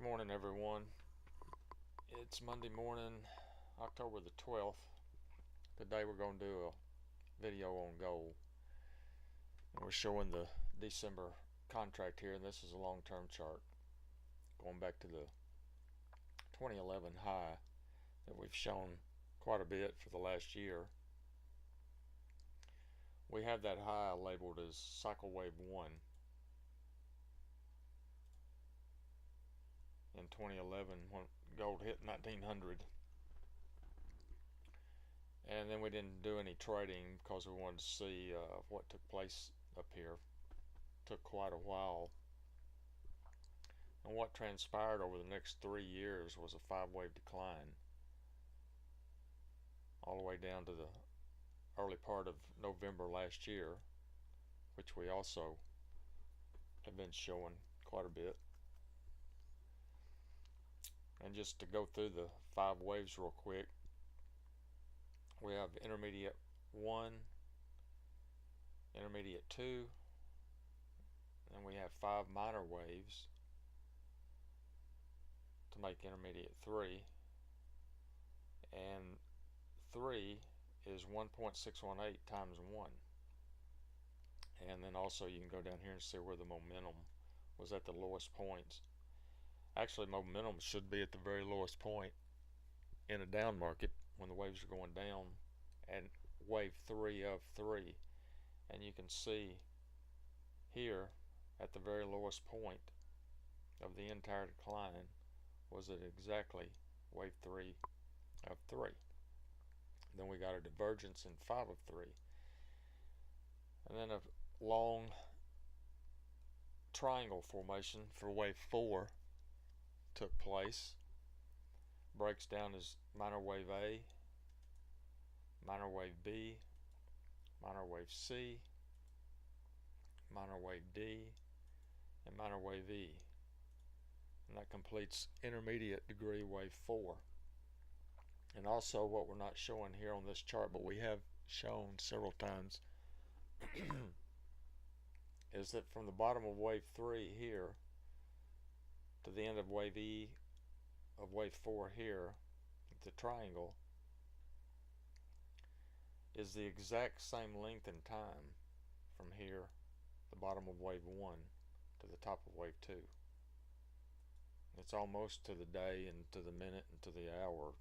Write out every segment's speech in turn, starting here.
Morning, everyone. It's Monday morning, October the 12th. Today we're going to do a video on gold. And we're showing the December contract here, and this is a long-term chart going back to the 2011 high that we've shown quite a bit for the last year. We have that high labeled as cycle wave 1 in 2011 when gold hit 1900. And then we didn't do any trading because we wanted to see what took place up here. Took quite a while. And what transpired over the next 3 years was a 5-wave decline, all the way down to the early part of November last year, which we also have been showing quite a bit. And just to go through the 5 waves real quick, we have intermediate 1, intermediate 2, and we have 5 minor waves to make intermediate 3, and 3 is 1.618 times 1. And then also you can go down here and see where the momentum was at the lowest points. Actually, momentum should be at the very lowest point in a down market when the waves are going down, and wave 3 of 3. And you can see here at the very lowest point of the entire decline was at exactly wave 3 of 3. Then we got a divergence in 5 of 3, and then a long triangle formation for wave 4 took place. Breaks down as minor wave A, minor wave B, minor wave C, minor wave D, and minor wave E. And that completes intermediate degree wave 4. And also, what we're not showing here on this chart, but we have shown several times, is that from the bottom of wave 3 here to the end of wave E of wave 4 here, the triangle, is the exact same length and time from here, the bottom of wave 1, to the top of wave 2. It's almost to the day and to the minute and to the hour.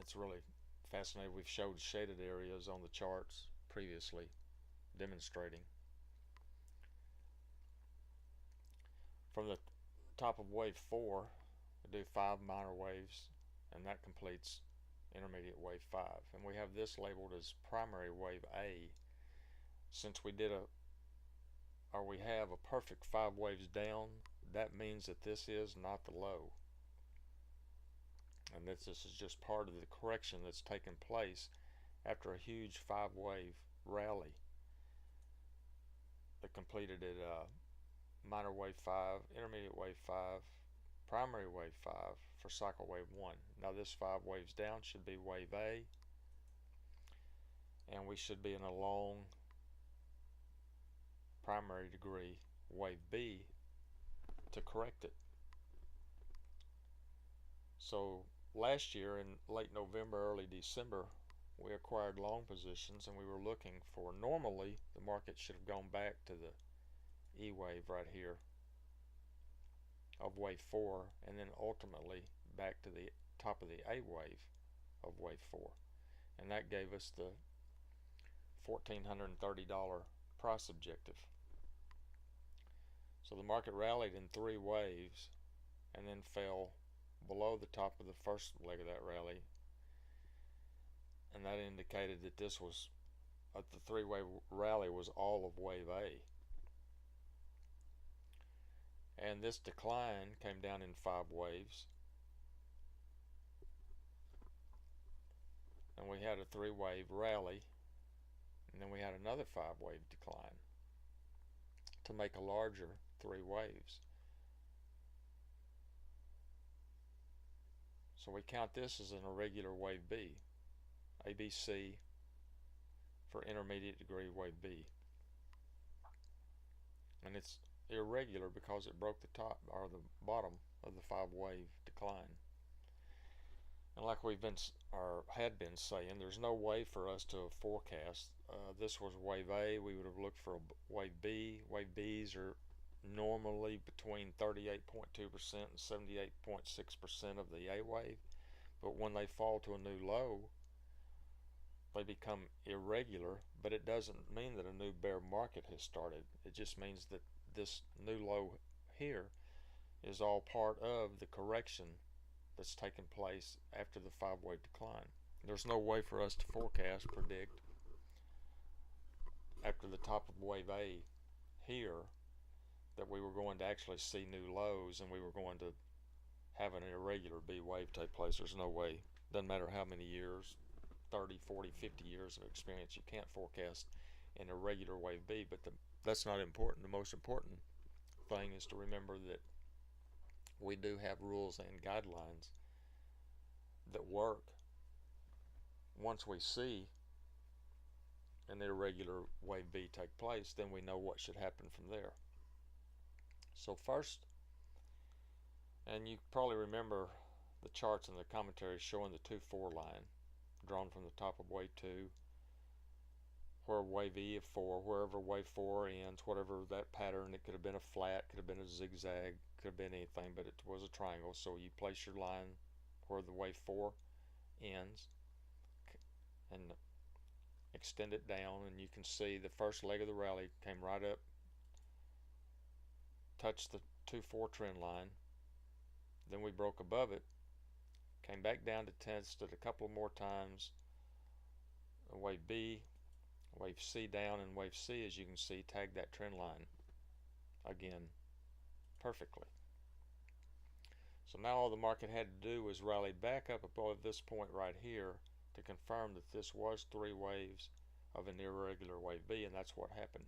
It's really fascinating. We've showed shaded areas on the charts previously, demonstrating. From the top of wave 4, we do 5 minor waves, and that completes intermediate wave 5. And we have this labeled as primary wave A, since we have a perfect 5 waves down. That means that this is not the low, and this is just part of the correction that's taken place after a huge 5-wave rally that completed at minor wave 5, intermediate wave 5, primary wave 5 for cycle wave 1. Now this 5 waves down should be wave A, and we should be in a long primary degree wave B to correct it. So last year in late November, early December, we acquired long positions, and we were looking for, normally the market should have gone back to the E wave right here of wave 4, and then ultimately back to the top of the A wave of wave 4, and that gave us the $1,430 price objective. So the market rallied in 3 waves and then fell below the top of the first leg of that rally, and that indicated that this was the 3-wave rally was all of wave A. And this decline came down in 5 waves, and we had a 3-wave rally, and then we had another 5-wave decline to make a larger 3 waves. So we count this as an irregular wave B, ABC for intermediate degree wave B. And it's irregular because it broke the top or the bottom of the 5-wave decline. And like we've been or had been saying, there's no way for us to forecast. This was wave A. We would have looked for a wave B. Wave B's are normally between 38.2% and 78.6% of the A wave. But when they fall to a new low, they become irregular. But it doesn't mean that a new bear market has started. It just means that this new low here is all part of the correction that's taken place after the 5-wave decline. There's no way for us to forecast, predict, after the top of wave A here, that we were going to actually see new lows and we were going to have an irregular B wave take place. There's no way. Doesn't matter how many years, 30, 40, 50 years of experience, you can't forecast an irregular wave B. But that's not important. The most important thing is to remember that we do have rules and guidelines that work. Once we see an irregular wave B take place, then we know what should happen from there. So first, and you probably remember the charts and the commentaries showing the 2-4 line drawn from the top of wave 2, where wave E of 4, wherever wave 4 ends, whatever that pattern, it could have been a flat, could have been a zigzag, could have been anything, but it was a triangle. So you place your line where the wave 4 ends and extend it down, and you can see the first leg of the rally came right up, touched the 2-4 trend line, then we broke above it, came back down to tested a couple more times, wave B, wave C down, and wave C, as you can see, tagged that trend line again perfectly. So now all the market had to do was rally back up above this point right here to confirm that this was 3 waves of an irregular wave B, and that's what happened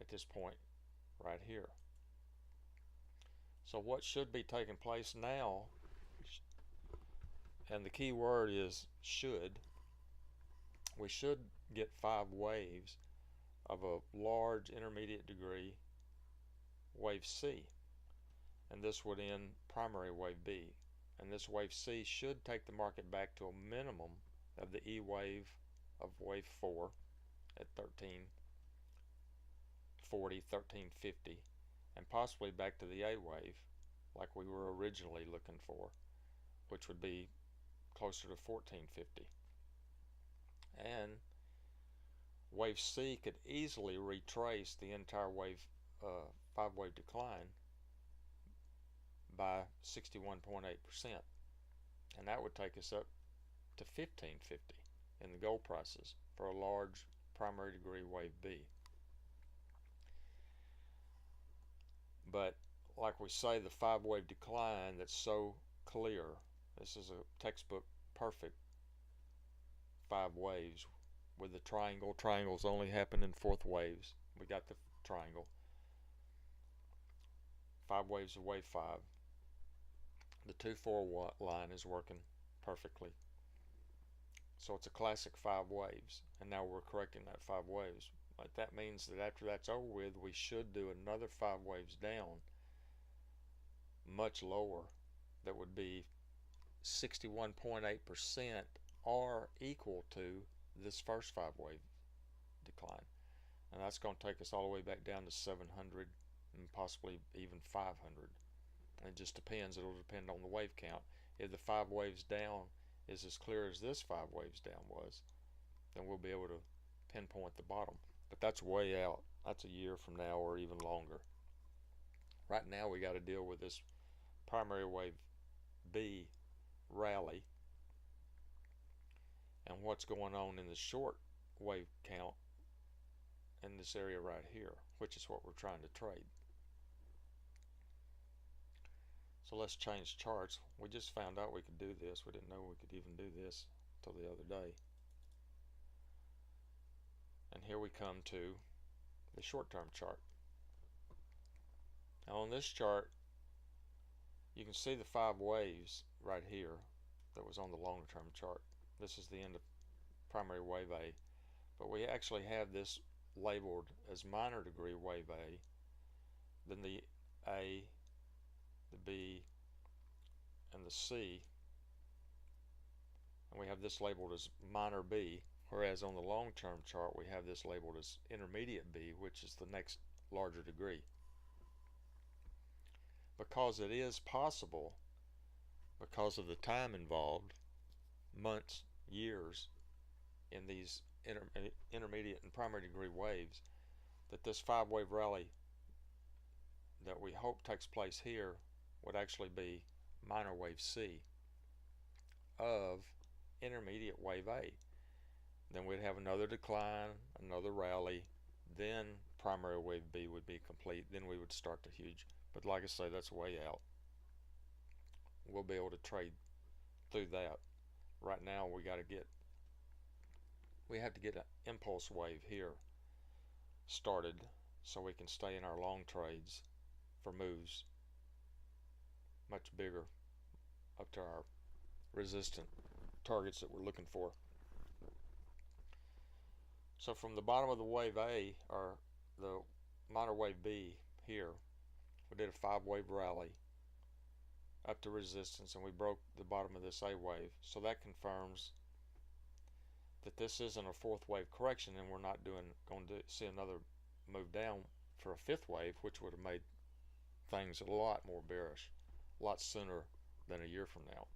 at this point right here. So what should be taking place now, and the key word is should, we should get 5 waves of a large intermediate degree wave C, and this would end primary wave B, and this wave C should take the market back to a minimum of the E wave of wave 4 at 1340, 1350, and possibly back to the A wave like we were originally looking for, which would be closer to 1450. And wave C could easily retrace the entire wave 5-wave decline by 61.8%, and that would take us up to 1550 in the gold prices for a large primary degree wave B. But like we say, the 5-wave decline that's so clear, this is a textbook perfect 5 waves with the triangle. Triangles only happen in 4th waves. We got the triangle. 5 waves of wave 5. The 2-4 line is working perfectly. So it's a classic 5 waves, and now we're correcting that 5 waves. But that means that after that's over with, we should do another 5 waves down, much lower, that would be 61.8% or equal to this first 5-wave decline. And that's going to take us all the way back down to 700 and possibly even 500. And it just depends. It'll depend on the wave count. If the 5 waves down is as clear as this 5 waves down was, then we'll be able to pinpoint the bottom. But that's way out. That's a year from now or even longer. Right now we got to deal with this primary wave B rally and what's going on in the short wave count in this area right here, which is what we're trying to trade. So let's change charts. We just found out we could do this. We didn't know we could even do this until the other day. And here we come to the short-term chart. Now on this chart, you can see the 5 waves right here that was on the longer-term chart. This is the end of primary wave A, but we actually have this labeled as minor degree wave A. Then the A, the B, and the C, and we have this labeled as minor B, whereas on the long-term chart we have this labeled as intermediate B, which is the next larger degree. Because it is possible, because of the time involved, months, years, in these intermediate and primary degree waves, that this 5-wave rally that we hope takes place here would actually be minor wave C of intermediate wave A. Then we'd have another decline, another rally, then primary wave B would be complete, then we would start the huge. But like I say, that's way out. We'll be able to trade through that. Right now we have to get an impulse wave here started so we can stay in our long trades for moves much bigger up to our resistant targets that we're looking for. So from the bottom of the wave A, or the minor wave B here, we did a 5-wave rally up to resistance, and we broke the bottom of this A wave. So that confirms that this isn't a 4th wave correction, and we're not going to see another move down for a 5th wave, which would have made things a lot more bearish, a lot sooner than a year from now.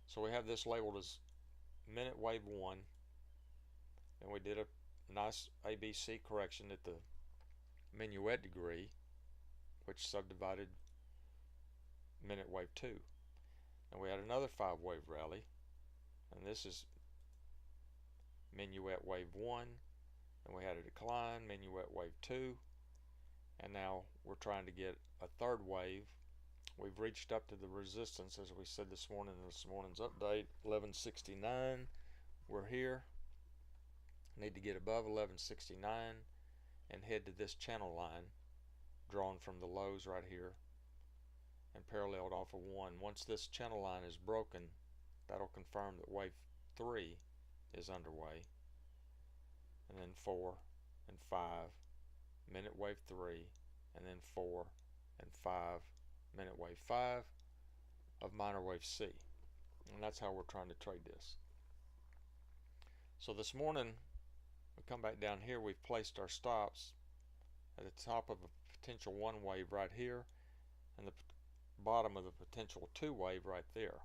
So we have this labeled as minute wave 1, and we did a nice ABC correction at the minuet degree, which subdivided minute wave 2. And we had another 5-wave rally, and this is minuet wave 1, and we had a decline, minuet wave 2, and now we're trying to get a 3rd wave. We've reached up to the resistance, as we said this morning in this morning's update, 1169. We're here. Need to get above 1169 and head to this channel line drawn from the lows right here and paralleled off of 1. Once this channel line is broken, that'll confirm that wave 3 is underway, and then 4 and 5, minute wave 3, and then 4 and 5, minute wave 5 of minor wave C. And that's how we're trying to trade this. So this morning we come back down here, we've placed our stops at the top of a potential 1 wave right here and the bottom of the potential 2 wave right there.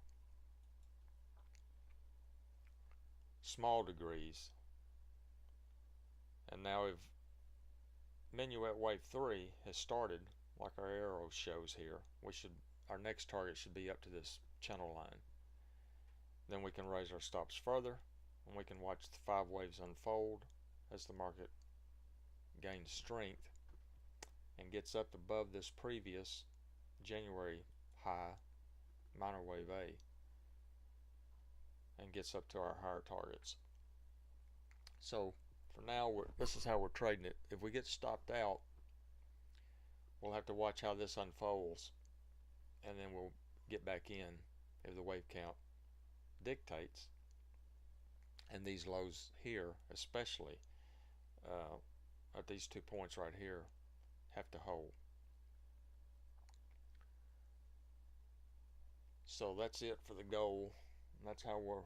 Small degrees. And now if minuet wave 3 has started, like our arrow shows here, our next target should be up to this channel line. Then we can raise our stops further, and we can watch the 5 waves unfold as the market gains strength and gets up above this previous January high, minor wave A, and gets up to our higher targets. So for now, this is how we're trading it. If we get stopped out, we'll have to watch how this unfolds, and then we'll get back in if the wave count dictates. And these lows here, especially at these 2 points right here, have to hold. So that's it for the goal. That's how we're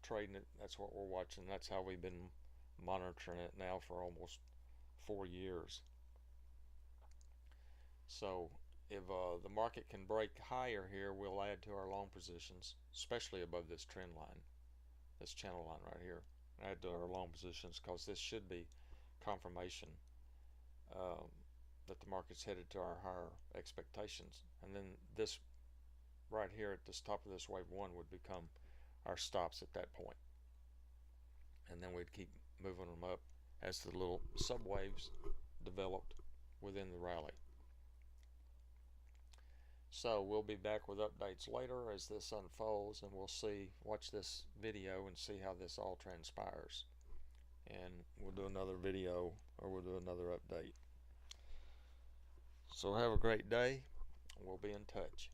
trading it. That's what we're watching. That's how we've been monitoring it now for almost 4 years. So if the market can break higher here, we'll add to our long positions, especially above this trend line, this channel line right here. Add to our long positions, because this should be confirmation that the market's headed to our higher expectations. And then this right here at this top of this wave 1 would become our stops at that point. And then we'd keep moving them up as the little subwaves developed within the rally. So we'll be back with updates later as this unfolds, and we'll watch this video and see how this all transpires. And we'll do another video, or we'll do another update. So have a great day. We'll be in touch.